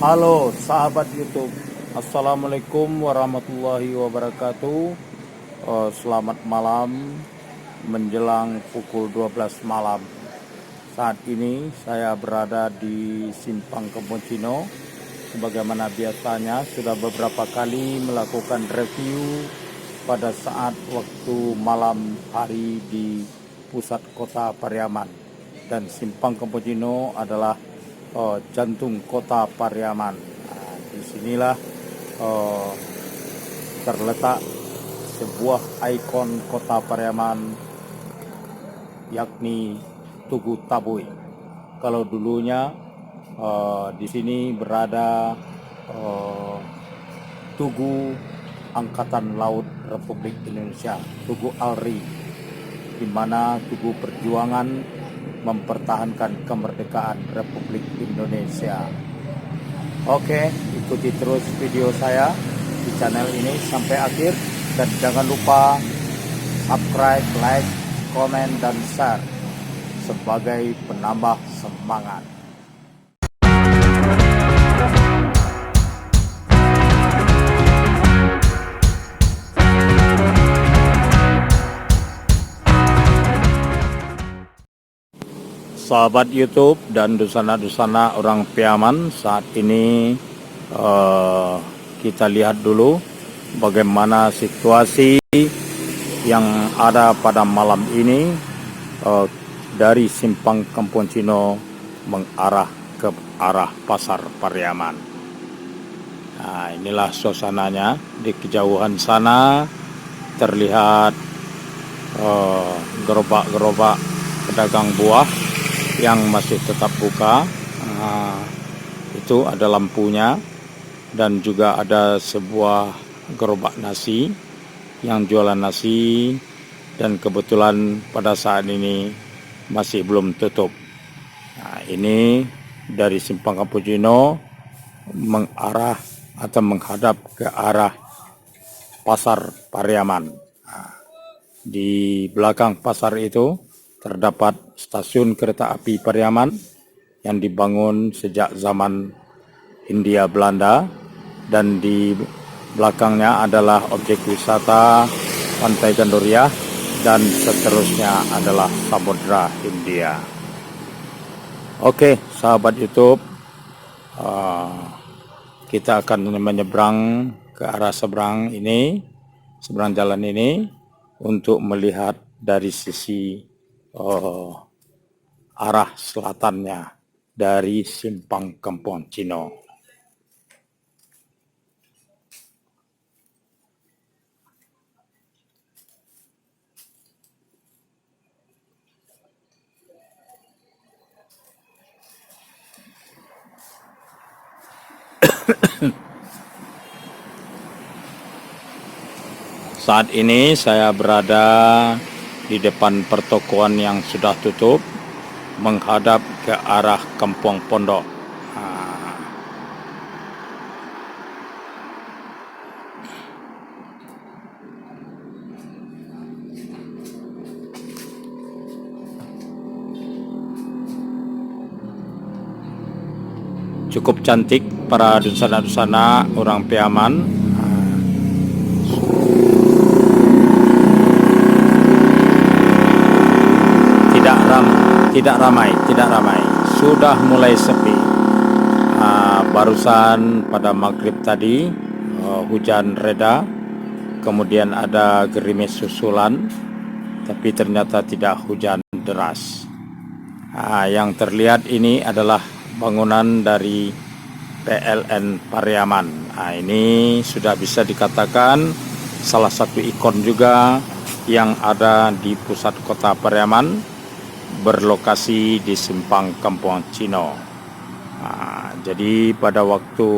Halo sahabat YouTube, Assalamualaikum warahmatullahi wabarakatuh. Selamat malam menjelang pukul 12 malam. Saat ini saya berada di Simpang Kebon Cino. Sebagaimana biasanya sudah beberapa kali melakukan review pada saat waktu malam hari di pusat kota Pariaman. Dan Simpang Kebon Cino adalah jantung kota Pariaman. Nah, disinilah terletak sebuah ikon kota Pariaman, yakni Tugu Tabui. Kalau dulunya di sini berada Tugu Angkatan Laut Republik Indonesia, Tugu ALRI, di mana Tugu Perjuangan mempertahankan kemerdekaan Republik Indonesia. Oke, ikuti terus video saya di channel ini sampai akhir, dan jangan lupa subscribe, like, komen, dan share sebagai penambah semangat. Sahabat YouTube dan dusana-dusana orang Piaman, saat ini kita lihat dulu bagaimana situasi yang ada pada malam ini dari Simpang Kebon Cino mengarah ke arah Pasar Pariaman. Nah, inilah suasananya. Di kejauhan sana terlihat gerobak-gerobak pedagang buah yang masih tetap buka. Itu ada lampunya, dan juga ada sebuah gerobak nasi yang jualan nasi, dan kebetulan pada saat ini masih belum tutup. Nah, ini dari Simpang Kebon Cino mengarah atau menghadap ke arah Pasar Pariaman. Nah, di belakang pasar itu terdapat stasiun kereta api Pariaman yang dibangun sejak zaman Hindia Belanda, dan di belakangnya adalah objek wisata Pantai Gandoria, dan seterusnya adalah Samudra Hindia. Oke, sahabat YouTube, kita akan menyeberang ke arah seberang jalan ini untuk melihat dari sisi arah selatannya dari Simpang Kebon Cino. Saat ini saya berada di depan pertokoan yang sudah tutup, menghadap ke arah Kampung Pondok. Cukup cantik para dusana-dusana orang Piaman. Tidak ramai, sudah mulai sepi. Barusan pada maghrib tadi hujan reda, kemudian ada gerimis susulan, tapi ternyata tidak hujan deras. Yang terlihat ini adalah bangunan dari PLN Pariaman. Ini sudah bisa dikatakan salah satu ikon juga yang ada di pusat kota Pariaman, berlokasi di Simpang Kebon Cino. Jadi pada waktu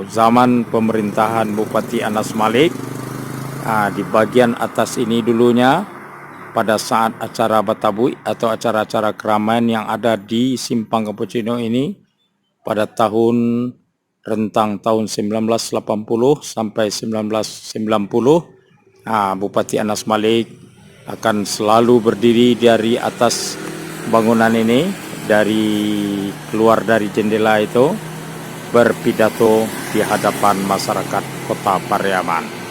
zaman pemerintahan Bupati Anas Malik, di bagian atas ini dulunya pada saat acara Batabui atau acara-acara keramaian yang ada di Simpang Kebon Cino ini pada rentang tahun 1980 sampai 1990, Bupati Anas Malik akan selalu berdiri dari atas bangunan ini, dari keluar dari jendela itu berpidato di hadapan masyarakat Kota Pariaman.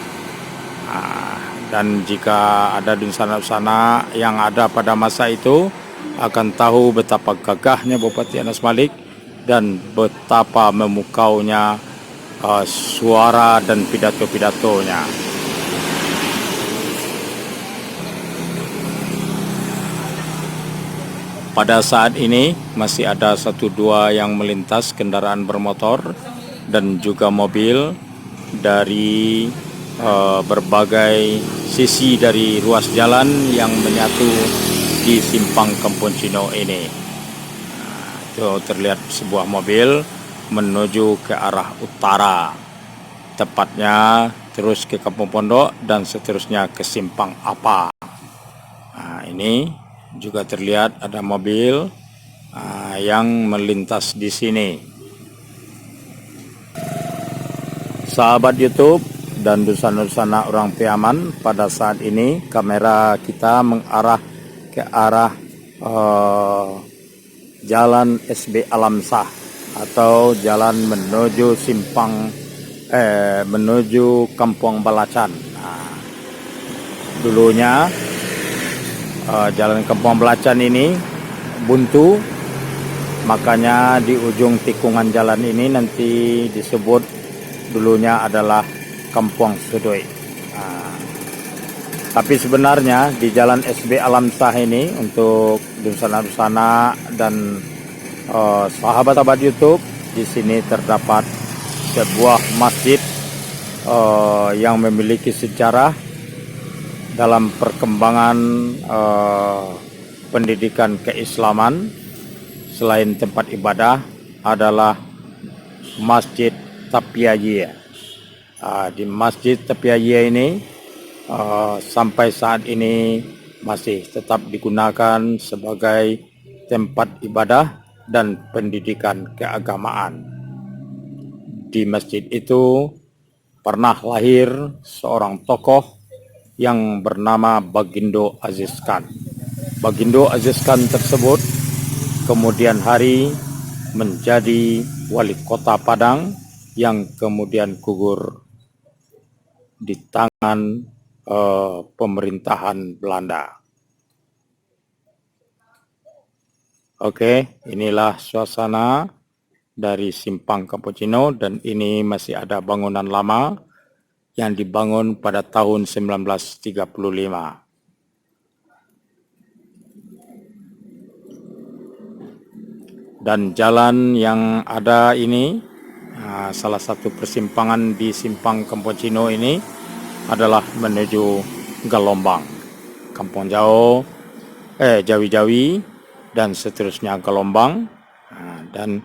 Dan jika ada dusana-dusana yang ada pada masa itu akan tahu betapa gagahnya Bupati Anas Malik dan betapa memukaunya suara dan pidato-pidatonya. Pada saat ini masih ada 1-2 yang melintas kendaraan bermotor dan juga mobil dari berbagai sisi dari ruas jalan yang menyatu di simpang Kampung Cino ini. Itu terlihat sebuah mobil menuju ke arah utara, tepatnya terus ke Kampung Pondok dan seterusnya ke Simpang Apa. Ini juga terlihat ada mobil yang melintas di sini. Sahabat YouTube dan dusana-dusana orang Piaman, pada saat ini kamera kita mengarah ke arah Jalan SB Alamsah atau jalan menuju menuju Kampung Balacan. Dulunya jalan Kampung Balacan ini buntu, makanya di ujung tikungan jalan ini nanti disebut dulunya adalah Kampung Sudoi. Tapi sebenarnya di jalan SB Alamsah ini, untuk dusana-dusana dan sahabat-sahabat YouTube, di sini terdapat sebuah masjid yang memiliki sejarah dalam perkembangan pendidikan keislaman. Selain tempat ibadah adalah Masjid Tapiyajiyah. Di Masjid Tapiyajiyah ini sampai saat ini masih tetap digunakan sebagai tempat ibadah dan pendidikan keagamaan. Di masjid itu pernah lahir seorang tokoh yang bernama Bagindo Aziz Khan. Bagindo Aziz Khan tersebut kemudian hari menjadi wali kota Padang yang kemudian gugur di tangan pemerintahan Belanda. Oke, inilah suasana dari Simpang Kampung Cino, dan ini masih ada bangunan lama yang dibangun pada tahun 1935. Dan jalan yang ada ini, salah satu persimpangan di Simpang Kampung Cino ini adalah menuju Galombang, Kampung Jawi-Jawi dan seterusnya Galombang. Dan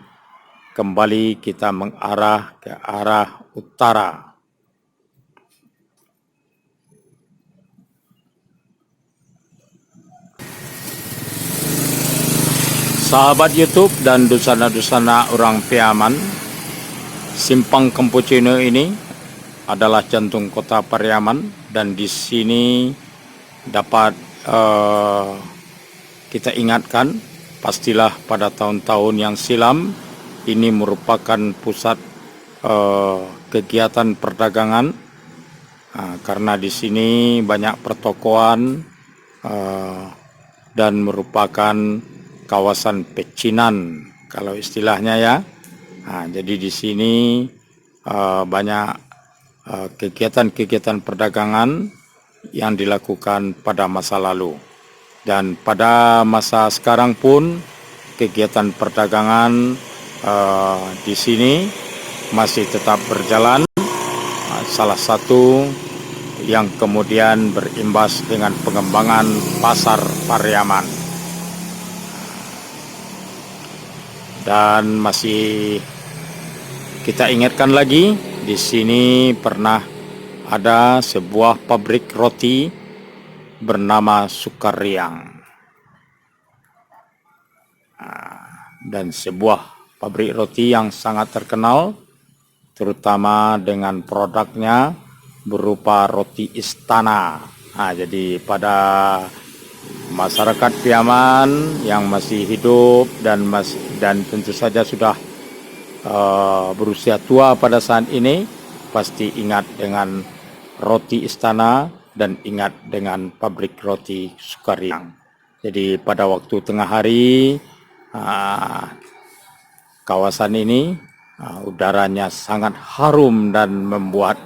kembali kita mengarah ke arah utara. Sahabat YouTube dan dusana-dusana orang Piaman, Simpang Kampung Cino ini adalah jantung kota Pariaman, dan di sini dapat kita ingatkan, pastilah pada tahun-tahun yang silam ini merupakan pusat kegiatan perdagangan, karena di sini banyak pertokoan dan merupakan kawasan pecinan kalau istilahnya ya. Jadi di sini banyak kegiatan-kegiatan perdagangan yang dilakukan pada masa lalu, dan pada masa sekarang pun kegiatan perdagangan di sini masih tetap berjalan. Salah satu yang kemudian berimbas dengan pengembangan pasar Pariaman. Dan masih kita ingatkan lagi, di sini pernah ada sebuah pabrik roti bernama Sukariang, dan sebuah pabrik roti yang sangat terkenal, terutama dengan produknya berupa roti istana. Jadi pada masyarakat Piaman yang masih hidup dan tentu saja sudah berusia tua pada saat ini pasti ingat dengan roti istana dan ingat dengan pabrik roti Sukariang. Jadi pada waktu tengah hari kawasan ini udaranya sangat harum dan membuat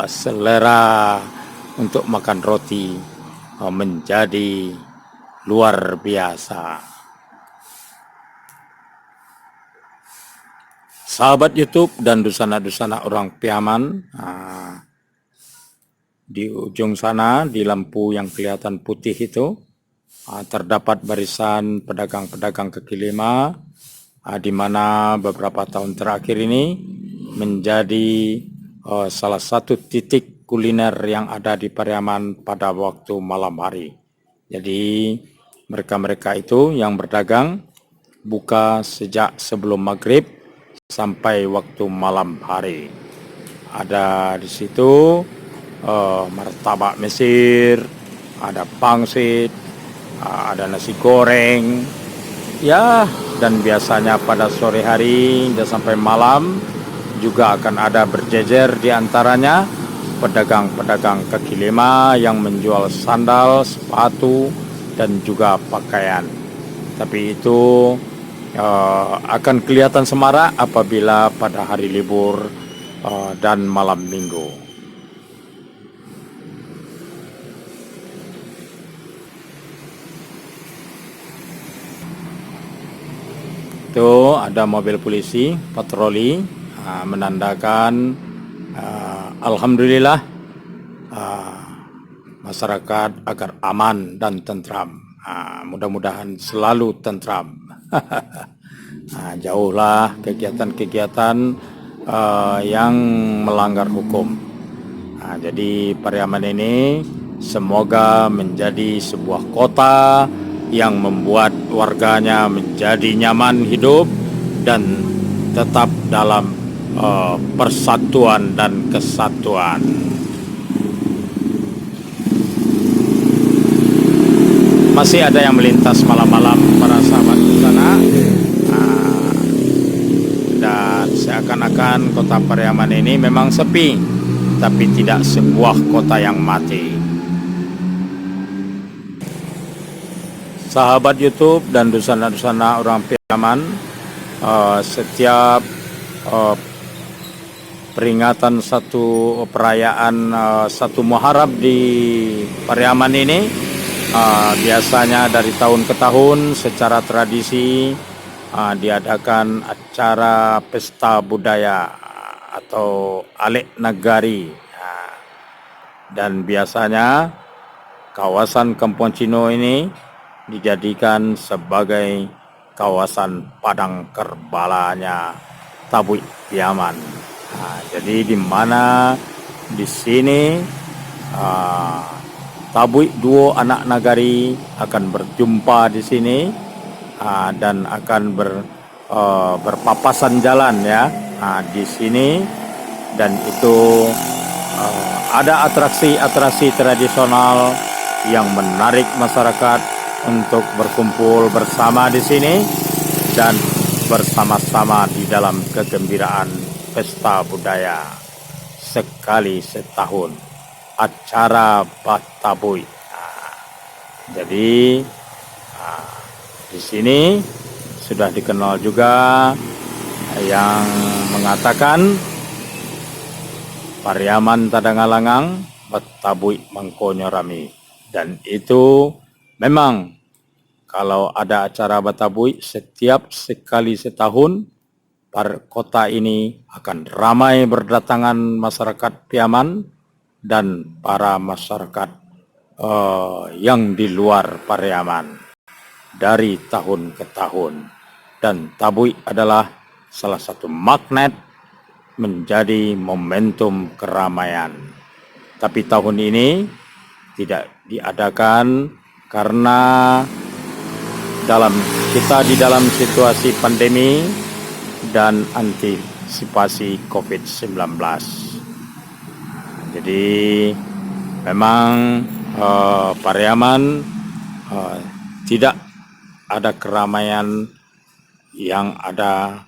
selera untuk makan roti menjadi luar biasa. Sahabat YouTube dan dusana-dusana orang Piaman, di ujung sana di lampu yang kelihatan putih itu terdapat barisan pedagang-pedagang kaki lima, di mana beberapa tahun terakhir ini menjadi salah satu titik kuliner yang ada di Pariaman pada waktu malam hari. Jadi mereka-mereka itu yang berdagang buka sejak sebelum maghrib sampai waktu malam hari. Ada di situ martabak Mesir, ada pangsit, ada nasi goreng, ya, dan biasanya pada sore hari hingga sampai malam juga akan ada berjejer di antaranya pedagang-pedagang kaki lima yang menjual sandal, sepatu, dan juga pakaian. Tapi itu akan kelihatan semarak apabila pada hari libur dan malam minggu. Itu ada mobil polisi patroli menandakan alhamdulillah masyarakat agar aman dan tentram. Mudah-mudahan selalu tentram. Jauhlah kegiatan-kegiatan yang melanggar hukum. Jadi Pariaman ini semoga menjadi sebuah kota yang membuat warganya menjadi nyaman hidup dan tetap dalam persatuan dan kesatuan. Masih ada yang melintas malam-malam para sahabat di sana, dan seakan-akan kota Pariaman ini memang sepi, tapi tidak sebuah kota yang mati. Sahabat YouTube dan dusana-dusana orang Pariaman, setiap peringatan satu perayaan satu Muharram di Pariaman ini biasanya dari tahun ke tahun secara tradisi diadakan acara pesta budaya atau Alek Nagari, dan biasanya kawasan Kampung Cino ini dijadikan sebagai kawasan padang kerbalanya Tabui Piaman. Jadi di mana di sini Tabui Duo Anak Nagari akan berjumpa di sini dan akan berpapasan jalan ya di sini, dan itu ada atraksi-atraksi tradisional yang menarik masyarakat untuk berkumpul bersama di sini dan bersama-sama di dalam kegembiraan pesta budaya sekali setahun, acara Batabui. Jadi di sini sudah dikenal juga yang mengatakan Pariaman Tadangalangang Batabui Mangkonyo Rami, dan itu memang kalau ada acara Batabui setiap sekali setahun, kota ini akan ramai berdatangan masyarakat Piaman dan para masyarakat yang di luar Pariaman dari tahun ke tahun. Dan Tabui adalah salah satu magnet menjadi momentum keramaian. Tapi tahun ini tidak diadakan karena di dalam situasi pandemi dan antisipasi COVID-19. Jadi memang Pariaman tidak ada keramaian yang ada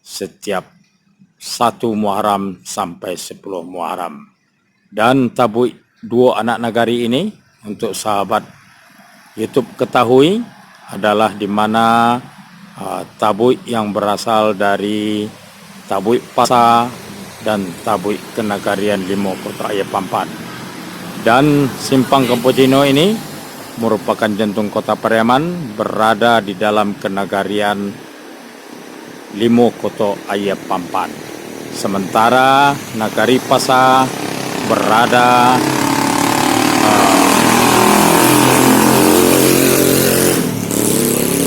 setiap 1 Muharram sampai 10 Muharram. Dan Tabuik Dua Anak Nagari ini untuk sahabat YouTube ketahui adalah di mana Tabuik yang berasal dari Tabuik Pasa dan Tabuik Kenagarian Limo Kota Ayapampan. Dan Simpang Kempojino ini merupakan jantung kota Pariaman, berada di dalam Kenagarian Limo Kota Ayapampan. Sementara Nagari Pasa berada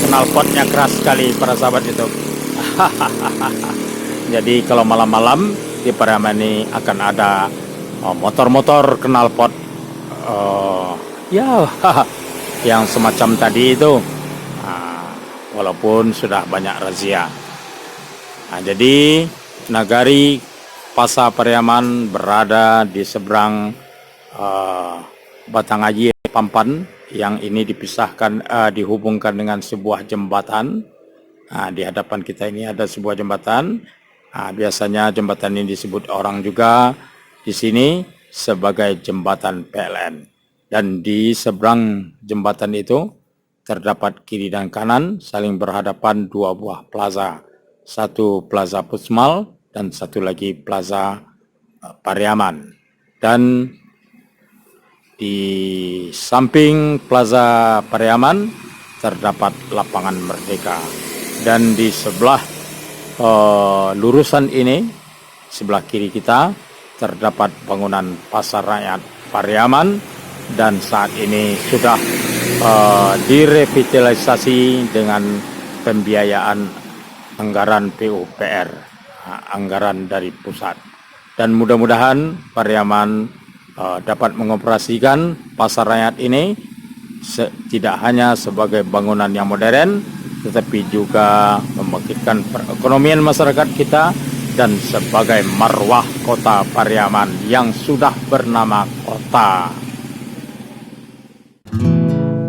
knalpotnya keras sekali para sahabat itu. Jadi kalau malam-malam di Pariaman ini akan ada motor-motor knalpot ya yang semacam tadi itu, walaupun sudah banyak razia. Jadi Nagari Pasa Pariaman berada di seberang Batangaji Pampan, yang ini dipisahkan dihubungkan dengan sebuah jembatan. Di hadapan kita ini ada sebuah jembatan. Biasanya jembatan ini disebut orang juga di sini sebagai jembatan PLN. Dan di seberang jembatan itu terdapat kiri dan kanan saling berhadapan 2 buah plaza. Satu Plaza Pusmal dan satu lagi Plaza Pariaman. Dan di samping Plaza Pariaman terdapat Lapangan Merdeka. Dan di sebelah lurusan ini, sebelah kiri kita, terdapat bangunan Pasar Rakyat Pariaman. Dan saat ini sudah direvitalisasi dengan pembiayaan anggaran PUPR, anggaran dari pusat. Dan mudah-mudahan Pariaman dapat mengoperasikan pasar rakyat ini tidak hanya sebagai bangunan yang modern, tetapi juga membangkitkan perekonomian masyarakat kita dan sebagai marwah kota Pariaman yang sudah bernama kota.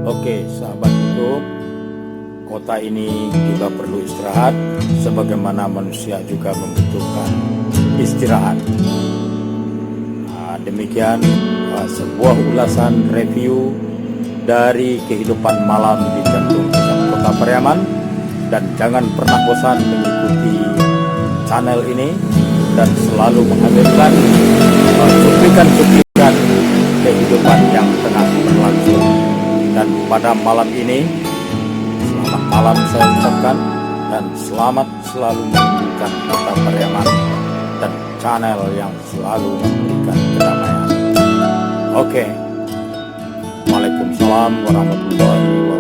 Oke, sahabat YouTube, kota ini juga perlu istirahat, sebagaimana manusia juga membutuhkan istirahat. Demikian sebuah ulasan review dari kehidupan malam di jantung pusat kota Pariaman. Dan jangan pernah bosan mengikuti channel ini dan selalu menghadirkan cuplikan-cuplikan kehidupan yang tengah berlangsung. Dan pada malam ini, selamat malam saya ucapkan, dan selamat selalu memberikan kota Pariaman dan channel yang selalu memberikan kedamaian. Oke. Waalaikumsalam warahmatullahi wabarakatuh.